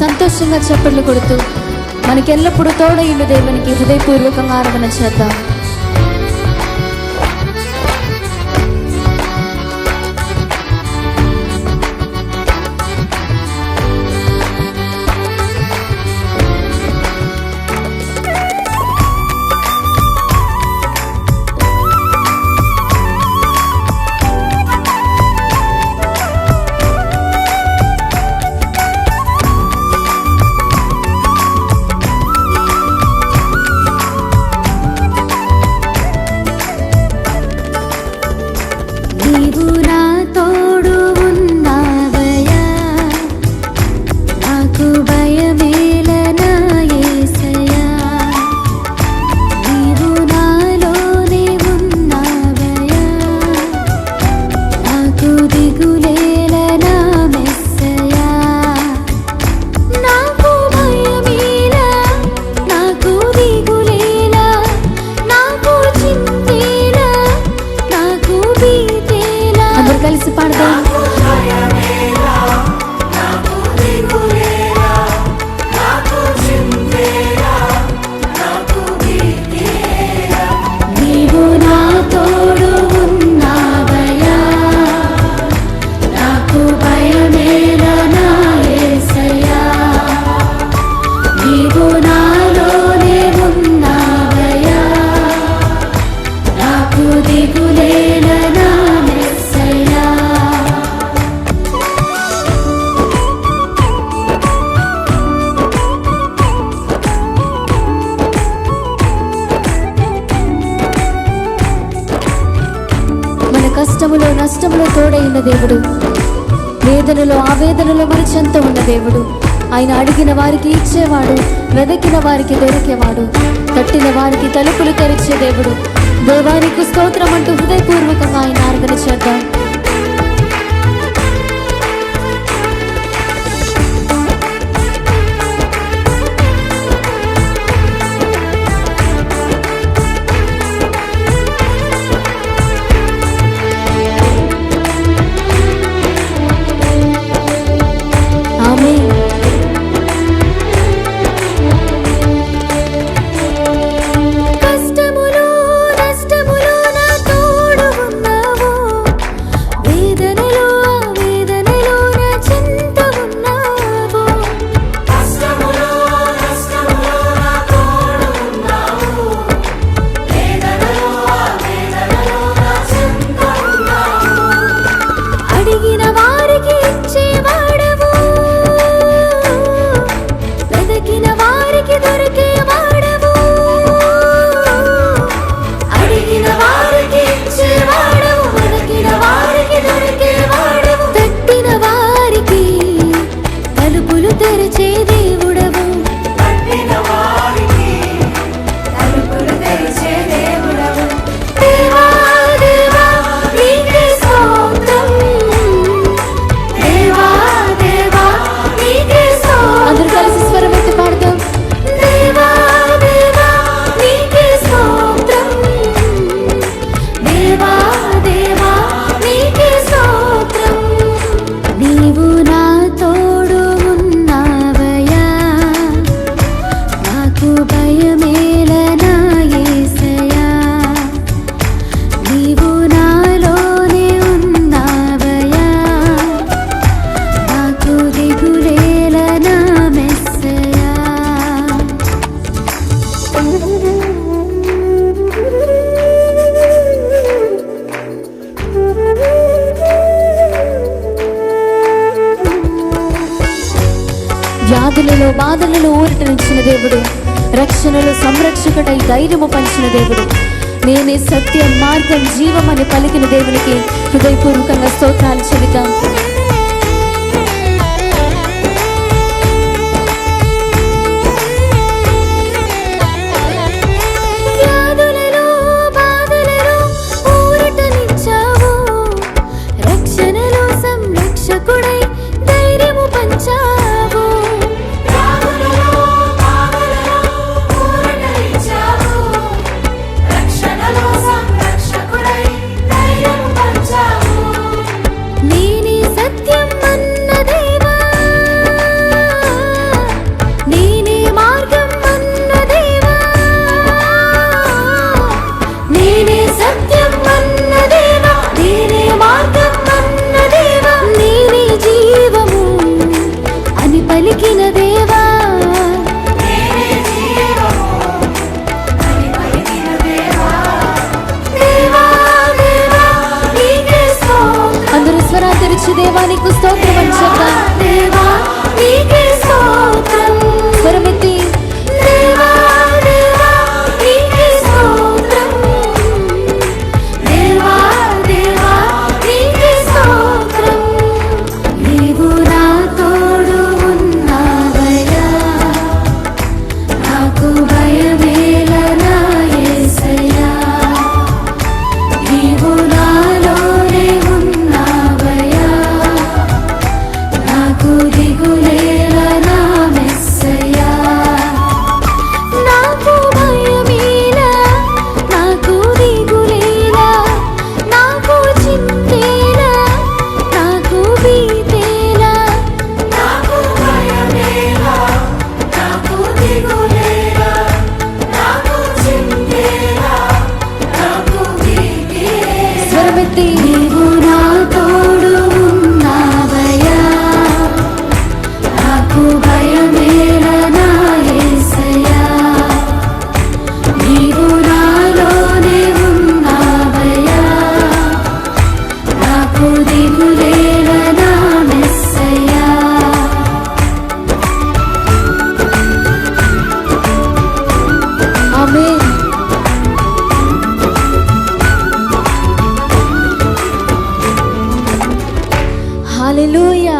సంతోషంగా చప్పట్లు కొడుతూ మనకెల్లప్పుడూ తోడయుండు దేవునికి హృదయపూర్వకంగా ఆరాధన చేద్దాం. కలిసి పాడదాం. నీవు నా తోడు ఉన్నావయ్యా, నాకు భయమేలా నా యేసయ్యా. నీవు నాలోనే ఉన్నావయ్యా, నాకు దిగులేలా నా కష్టములో నష్టములో తోడైన దేవుడు, వేదనలో ఆవేదనలో మన చెంత ఉన్న దేవుడు. ఆయన అడిగిన వారికి ఇచ్చేవాడు, వెదకిన వారికి దొరికేవాడు, తట్టిన వారికి తలుపులు తెరిచే దేవుడు. దేవానికి స్తోత్రం అంటూ హృదయపూర్వకంగా ఆయన ఆరాధన చేద్దాం. వ్యాధులలో బాధలలో ఊరటనిచ్చిన దేవుడు, రక్షణలో సంరక్షకుడై ధైర్యము పంచిన దేవుడు, నేనే సత్యం మార్గం జీవం అని పలికిన దేవునికి హృదయపూర్వకంగా స్తోత్రాలు చెబుతాం. నేనే దేవా అందరూ స్వరా తెరిచి దేవా నీకు స్తోత్రం అని చెప్పాలి. దేవా నీకే స్తోత్రం. స్వరమెత్తి దేవా దేవా నీకే స్తోత్రం. దేవా దేవా నీకే స్తోత్రం. నీవు నా తోడు ఉన్నావయ్యా, నాకు భయమేలనా యేసయ్యా. నీవు నాలోనే ఉన్నావయ్యా, నాకు దిగులేలనా మెస్సయ్యా. నాకు భయమేలా, నాకు దిగులేలా, నాకు చింతేలా, నాకు భీతేలా. నాకు భయమేలా, నాకు దిగులేలా, నాకు చింతేలా, నాకు భీతేలా. స్వరమెత్తి నీవు నా తోడు ఉన్నావయ్యా, నాకు భయమేలనా యేసయ్యా. నీవు నాలోనే ఉన్నావయ్యా, నాకు దిగులేలనా మెస్సయ్యా. ఆమేన్. హల్లెలూయా.